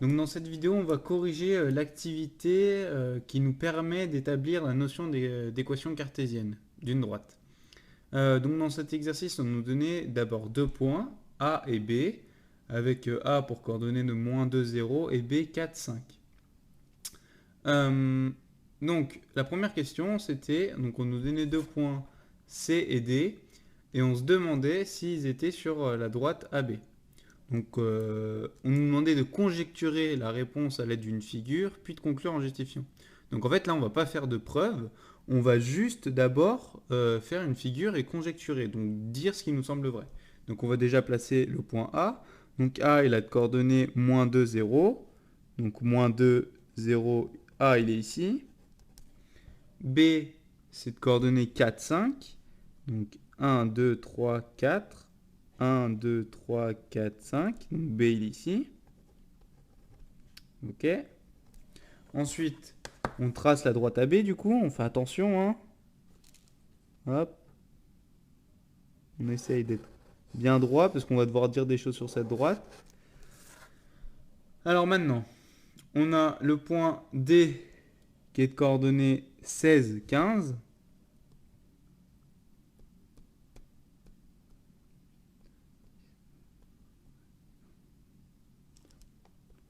Donc dans cette vidéo, on va corriger l'activité qui nous permet d'établir la notion d'équation cartésienne d'une droite. Donc dans cet exercice, on nous donnait d'abord deux points, A et B, avec A pour coordonnées de -2, 0 et B 4, 5. Donc la première question, c'était, donc on nous donnait deux points C et D, et on se demandait s'ils étaient sur la droite AB. Donc, on nous demandait de conjecturer la réponse à l'aide d'une figure, puis de conclure en justifiant. Donc, en fait, là, on ne va pas faire de preuve, on va juste d'abord faire une figure et conjecturer, donc dire ce qui nous semble vrai. Donc, on va déjà placer le point A. Donc, A, il a de coordonnées -2, 0. Donc, -2, 0, A, il est ici. B, c'est de coordonnées 4, 5. Donc, 1, 2, 3, 4. 1, 2, 3, 4, 5. Donc B, il est ici. Ok. Ensuite, on trace la droite AB, du coup. On fait attention, hein. Hop. On essaye d'être bien droit, parce qu'on va devoir dire des choses sur cette droite. Alors maintenant, on a le point D qui est de coordonnées 16, 15.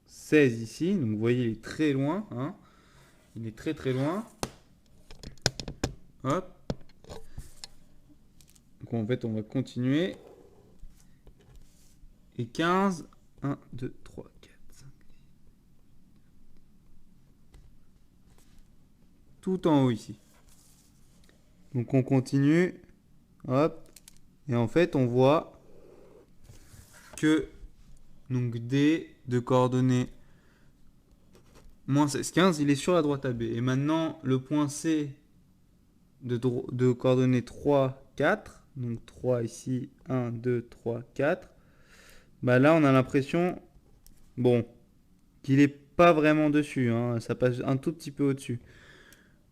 16 ici, donc vous voyez, il est très loin, hein. Il est très très loin. Hop. Donc en fait, on va continuer. Et 15, 1, 2, 3, 4, 5. Tout en haut ici. Donc on continue. Hop. Et en fait, on voit que donc D de coordonnées -16, 15, il est sur la droite AB. Et maintenant, le point C de coordonnées 3, 4. Donc 3 ici, 1, 2, 3, 4. Bah là, on a l'impression, bon, qu'il n'est pas vraiment dessus, hein. Ça passe un tout petit peu au-dessus.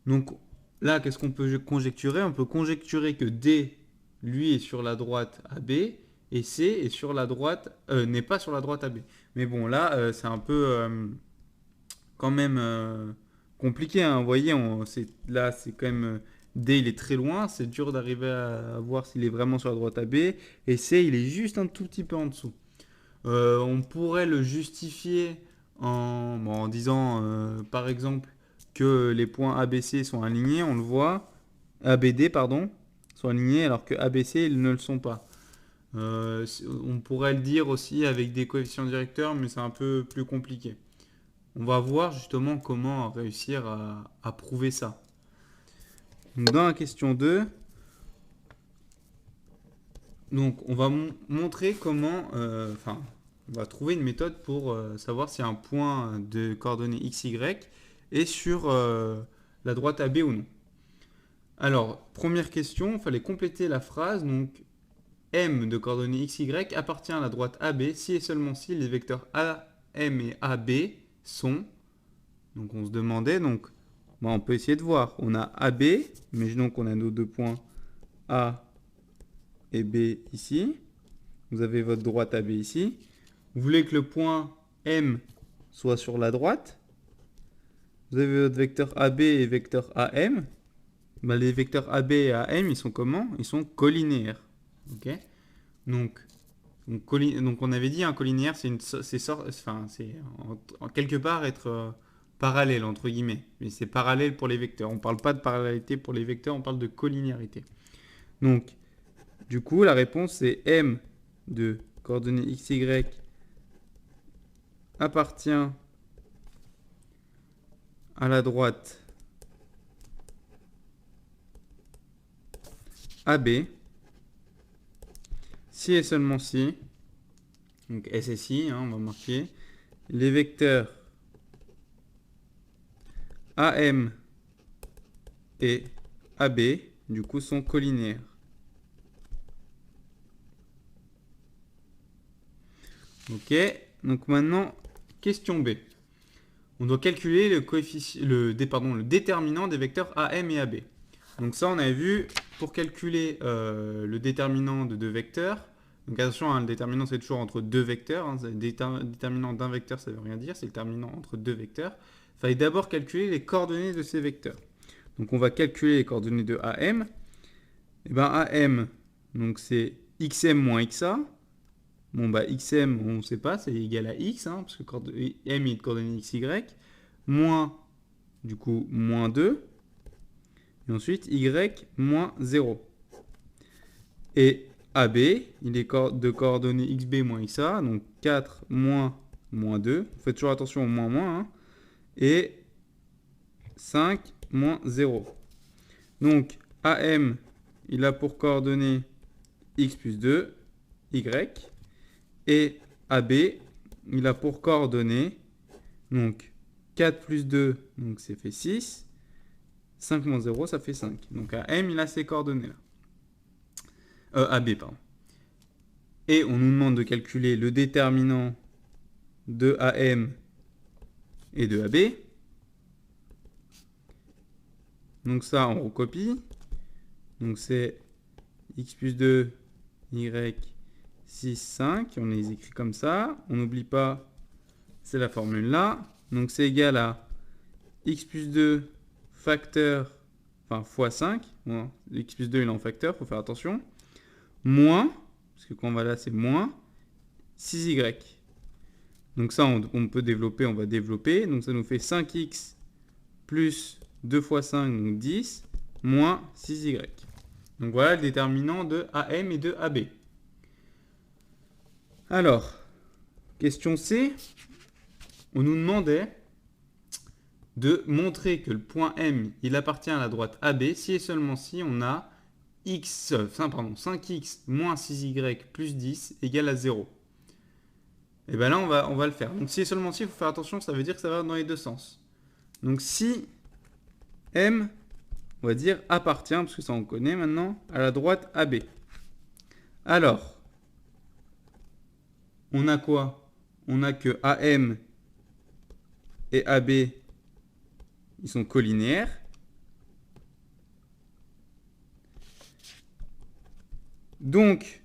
Donc là, qu'est-ce qu'on peut conjecturer? On peut conjecturer que D, lui, est sur la droite AB et C est sur la droite, n'est pas sur la droite AB. Mais bon, là, c'est un peu quand même compliqué, hein. Vous voyez, là, c'est quand même D, il est très loin. C'est dur d'arriver à voir s'il est vraiment sur la droite AB. Et C, il est juste un tout petit peu en dessous. On pourrait le justifier en disant, par exemple, que les points ABC sont alignés, on le voit, ABD, pardon, sont alignés, alors que ABC, ils ne le sont pas. On pourrait le dire aussi avec des coefficients directeurs, mais c'est un peu plus compliqué. On va voir justement comment réussir à prouver ça. Donc, dans la question 2, donc on va montrer comment, on va trouver une méthode pour savoir si un point de coordonnées x, y est sur la droite AB ou non. Alors, première question, il fallait compléter la phrase. Donc, M de coordonnées x, y appartient à la droite AB si et seulement si les vecteurs AM et AB sont. Donc, on se demandait, donc, on peut essayer de voir. On a AB, imaginons qu'on a nos deux points A et B ici. Vous avez votre droite AB ici. Vous voulez que le point M soit sur la droite. Vous avez votre vecteur AB et vecteur AM. Bah, les vecteurs AB et AM, ils sont comment? Ils sont collinéaires. Okay, donc on avait dit un collinéaire, c'est en quelque part être parallèle, entre guillemets. Mais c'est parallèle pour les vecteurs. On ne parle pas de parallélité pour les vecteurs, on parle de collinéarité. Donc, du coup, la réponse, c'est M de coordonnées x, y appartient à la droite AB si et seulement si, donc S et si, hein, on va marquer, les vecteurs AM et AB, du coup, sont collinéaires. Ok, donc maintenant, question B. On doit calculer le déterminant des vecteurs AM et AB. Donc ça, on avait vu, pour calculer le déterminant de deux vecteurs, Donc attention, hein, le déterminant c'est toujours entre deux vecteurs. Hein, le déterminant d'un vecteur ça veut rien dire, c'est le déterminant entre deux vecteurs. Il fallait d'abord calculer les coordonnées de ces vecteurs. Donc on va calculer les coordonnées de AM. Et bien AM, donc c'est xm moins xa. Bon bah xm, on ne sait pas, c'est égal à x, hein, parce que m est de coordonnées xy. Moins, du coup, moins 2. Et ensuite y moins 0. Et AB, il est de coordonnées xb moins xa, donc 4 moins 2. Faites toujours attention au moins moins. Hein, et 5 moins 0. Donc AM, il a pour coordonnées x plus 2, y. Et AB, il a pour coordonnées, donc 4 plus 2, donc ça fait 6. 5 moins 0, ça fait 5. Donc AM, il a ces coordonnées-là. AB, pardon. Et on nous demande de calculer le déterminant de AM et de AB. Donc ça, on recopie. Donc c'est x plus 2, y, 6, 5. On les écrit comme ça. On n'oublie pas, c'est la formule là. Donc c'est égal à x plus 2 facteur, enfin fois 5. Bon, x plus 2 il est en facteur, il faut faire attention. Moins, parce que quand on va là c'est moins, 6y. Donc ça on peut développer, on va développer. Donc ça nous fait 5x plus 2 fois 5, donc 10, moins 6y. Donc voilà le déterminant de AM et de AB. Alors, question C, on nous demandait de montrer que le point M, il appartient à la droite AB si et seulement si on a 5x moins 6y plus 10 égale à 0. Et bien là, on va le faire. Donc si et seulement si, il faut faire attention, ça veut dire que ça va dans les deux sens. Donc si M, on va dire, appartient, parce que ça on connaît maintenant, à la droite AB. Alors, on a quoi? On a que AM et AB, ils sont collinéaires. Donc,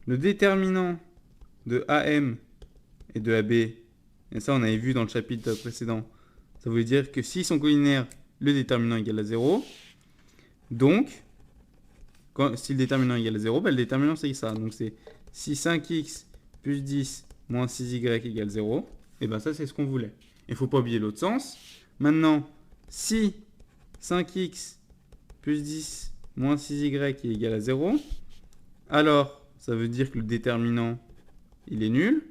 le déterminant de AM et de AB, et ça on avait vu dans le chapitre précédent, ça veut dire que s'ils sont collinaires, le déterminant est égal à 0. Donc, si le déterminant est égal à 0, ben le déterminant c'est ça. Donc c'est si 5x plus 10 moins 6y égale 0, et ben ça c'est ce qu'on voulait. Il ne faut pas oublier l'autre sens. Maintenant, si 5x plus 10 moins 6y est égal à 0, alors ça veut dire que le déterminant il est nul.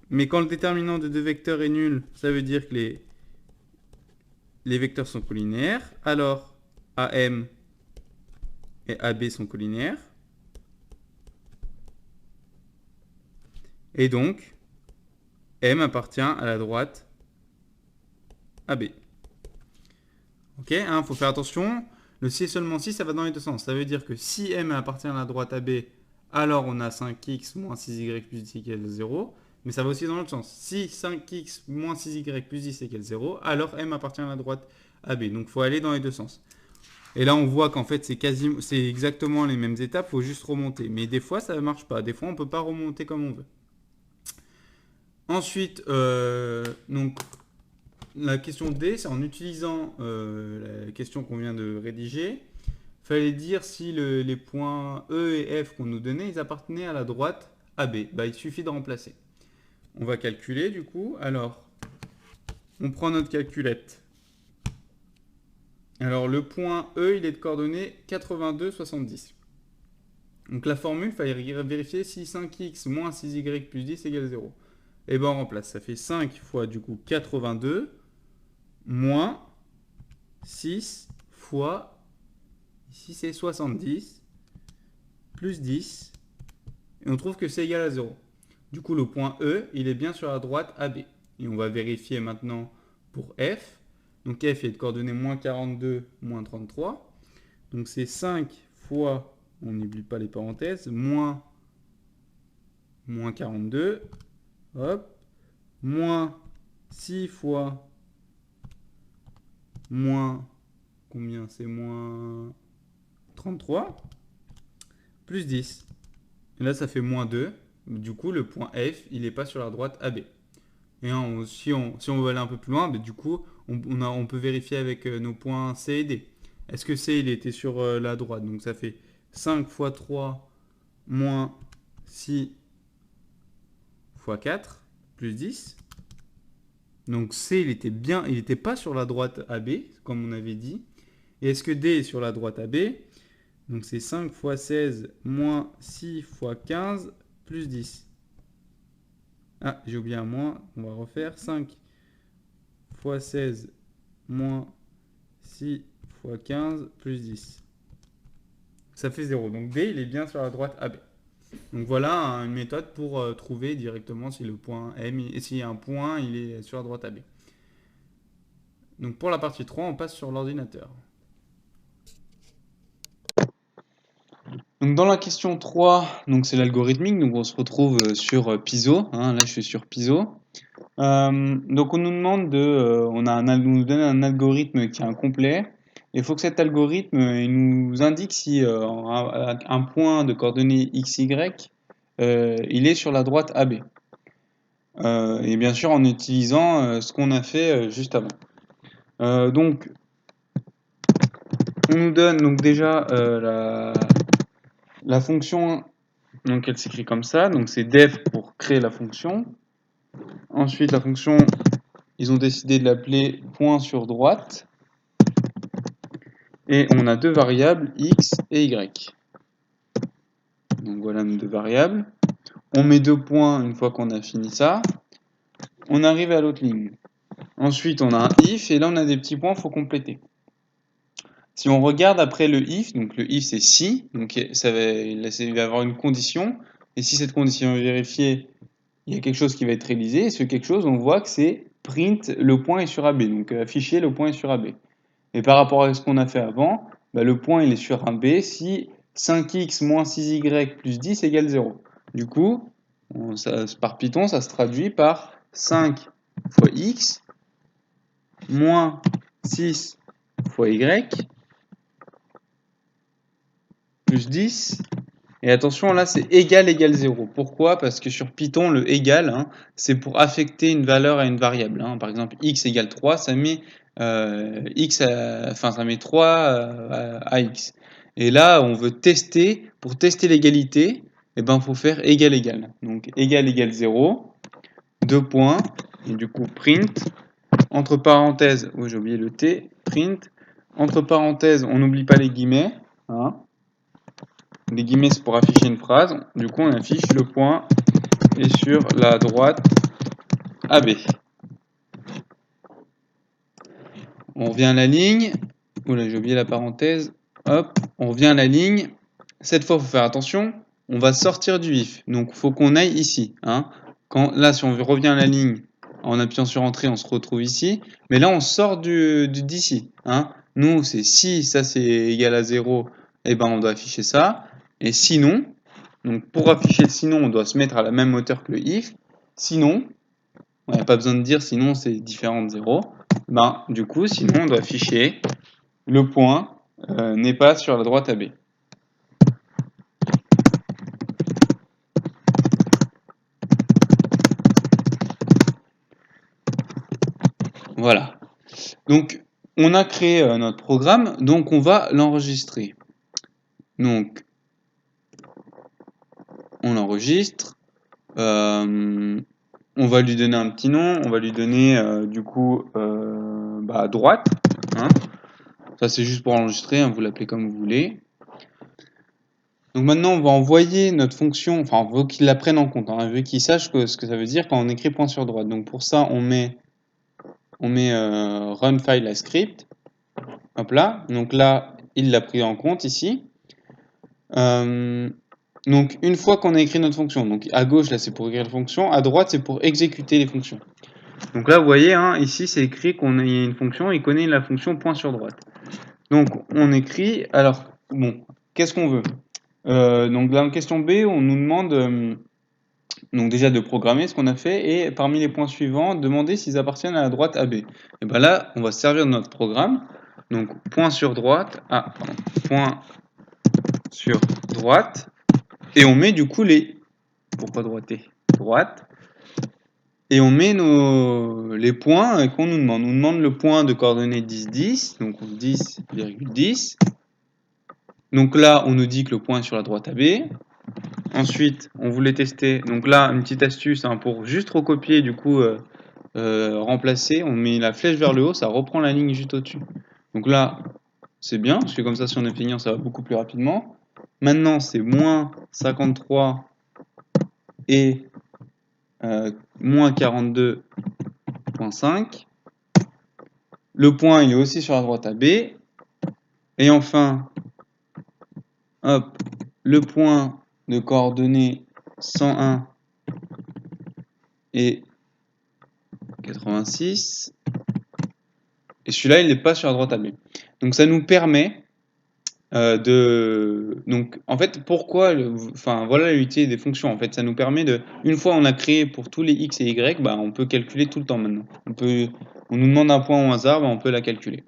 Mais quand le déterminant de deux vecteurs est nul, ça veut dire que les vecteurs sont collinaires. Alors, AM et AB sont collinaires. Et donc, M appartient à la droite AB. Ok, hein, faut faire attention. Le si et seulement si, ça va dans les deux sens. Ça veut dire que si M appartient à la droite AB, alors on a 5x moins 6y plus 10 égale 0. Mais ça va aussi dans l'autre sens. Si 5x moins 6y plus 10 égale 0, alors M appartient à la droite AB. Donc il faut aller dans les deux sens. Et là on voit qu'en fait c'est exactement les mêmes étapes, il faut juste remonter. Mais des fois ça ne marche pas. Des fois on ne peut pas remonter comme on veut. Ensuite, donc, la question D, c'est en utilisant la question qu'on vient de rédiger. Il fallait dire si les points E et F qu'on nous donnait, ils appartenaient à la droite AB. Bah, il suffit de remplacer. On va calculer du coup. Alors, on prend notre calculette. Alors, le point E, il est de coordonnées 82, 70. Donc, la formule, il fallait vérifier si 5x moins 6y plus 10 égale 0. Et bien, on remplace. Ça fait 5 fois du coup 82 moins 6 fois, ici c'est 70, plus 10. Et on trouve que c'est égal à 0. Du coup, le point E, il est bien sur la droite AB. Et on va vérifier maintenant pour F. Donc F est de coordonnées moins 42, moins 33. Donc c'est 5 fois, on n'oublie pas les parenthèses, moins 42, hop, moins 6 fois moins, combien c'est moins 33. plus 10. Et là, ça fait moins 2. Du coup, le point F, il n'est pas sur la droite AB. Et si on veut aller un peu plus loin, du coup, on peut vérifier avec nos points C et D. Est-ce que C, il était sur la droite? Donc ça fait 5 fois 3 moins 6 fois 4 plus 10. Donc C, il était pas sur la droite AB, comme on avait dit. Et est-ce que D est sur la droite AB? Donc c'est 5 fois 16 moins 6 fois 15 plus 10. Ah, j'ai oublié un moins, on va refaire. 5 fois 16 moins 6 fois 15 plus 10. Ça fait 0. Donc D, il est bien sur la droite AB. Donc voilà une méthode pour trouver directement si le point M, s'il y a un point, il est sur la droite AB. Donc pour la partie 3, on passe sur l'ordinateur. Donc dans la question 3, donc c'est l'algorithmique, donc on se retrouve sur Piso, hein, là je suis sur Piso. Donc on nous demande nous donne un algorithme qui est incomplet. Il faut que cet algorithme il nous indique si un point de coordonnées xy il est sur la droite AB. Et bien sûr en utilisant ce qu'on a fait juste avant. Donc on nous donne donc déjà la fonction, donc elle s'écrit comme ça, donc c'est def pour créer la fonction. Ensuite la fonction, ils ont décidé de l'appeler point sur droite. Et on a deux variables, x et y. Donc voilà nos deux variables. On met deux points une fois qu'on a fini ça. On arrive à l'autre ligne. Ensuite, on a un if, et là on a des petits points, il faut compléter. Si on regarde après le if, donc le if c'est si, donc il va y avoir une condition, et si cette condition est vérifiée, il y a quelque chose qui va être réalisé, et ce quelque chose, on voit que c'est print, le point est sur AB, donc afficher le point est sur AB. Et par rapport à ce qu'on a fait avant, le point il est sur AB si 5x moins 6y plus 10 égale 0. Du coup, par Python, ça se traduit par 5 fois x moins 6 fois y plus 10. Et attention, là, c'est égal 0. Pourquoi? Parce que sur Python, le égal, hein, c'est pour affecter une valeur à une variable. Hein. Par exemple, x égale 3, ça met, ça met 3 à x. Et là, on veut tester, pour tester l'égalité, il faut faire égal. Donc, égal 0, deux points, et du coup, print, entre parenthèses, j'ai oublié le t, print, entre parenthèses, on n'oublie pas les guillemets, hein. Les guillemets, c'est pour afficher une phrase. Du coup, on affiche le point est sur la droite AB. On revient à la ligne. Oula, j'ai oublié la parenthèse. Hop, on revient à la ligne. Cette fois, il faut faire attention. On va sortir du if. Donc, il faut qu'on aille ici. Hein. Là, si on revient à la ligne, en appuyant sur Entrée, on se retrouve ici. Mais là, on sort d'ici. Hein. Nous, c'est si ça c'est égal à 0, on doit afficher ça. Et sinon, donc pour afficher le sinon, on doit se mettre à la même hauteur que le if. Sinon, on n'a pas besoin de dire sinon c'est différent de 0. Du coup, sinon on doit afficher le point n'est pas sur la droite AB. Voilà. Donc on a créé notre programme, donc on va l'enregistrer. Donc on l'enregistre. On va lui donner un petit nom, on va lui donner droite. Hein. Ça c'est juste pour enregistrer, hein, vous l'appelez comme vous voulez. Donc maintenant on va envoyer notre fonction, enfin on veut qu'il la prenne en compte, hein, on veut qu'il sache ce que ça veut dire quand on écrit point sur droite. Donc pour ça on met run file as script. Hop là, donc là il l'a pris en compte ici. Donc une fois qu'on a écrit notre fonction, donc à gauche là c'est pour écrire la fonction, à droite c'est pour exécuter les fonctions. Donc là vous voyez, hein, ici c'est écrit qu'on a une fonction, il connaît la fonction point sur droite. Donc on écrit, alors bon, qu'est-ce qu'on veut? Donc dans la question B, on nous demande donc déjà de programmer ce qu'on a fait et parmi les points suivants, demander s'ils appartiennent à la droite AB. Et là, on va se servir de notre programme. Donc point sur droite, point sur droite. Et on met du coup les... Pourquoi droité? Droite. Et on met les points qu'on nous demande. On nous demande le point de coordonnées 10, 10. Donc 10,10. Donc là, on nous dit que le point est sur la droite AB. Ensuite, on voulait tester. Donc là, une petite astuce hein, pour juste recopier, du coup, remplacer. On met la flèche vers le haut, ça reprend la ligne juste au-dessus. Donc là, c'est bien, parce que comme ça, si on est fini, ça va beaucoup plus rapidement. Maintenant, c'est moins 53 et moins 42,5. Le point, il est aussi sur la droite AB. Et enfin, hop, le point de coordonnées 101 et 86. Et celui-là, il n'est pas sur la droite AB. Donc ça nous permet Donc en fait, pourquoi... Enfin, voilà l'utilité des fonctions. En fait, ça nous permet de... Une fois on a créé pour tous les x et y, bah, on peut calculer tout le temps maintenant. On nous demande un point au hasard, bah, on peut la calculer.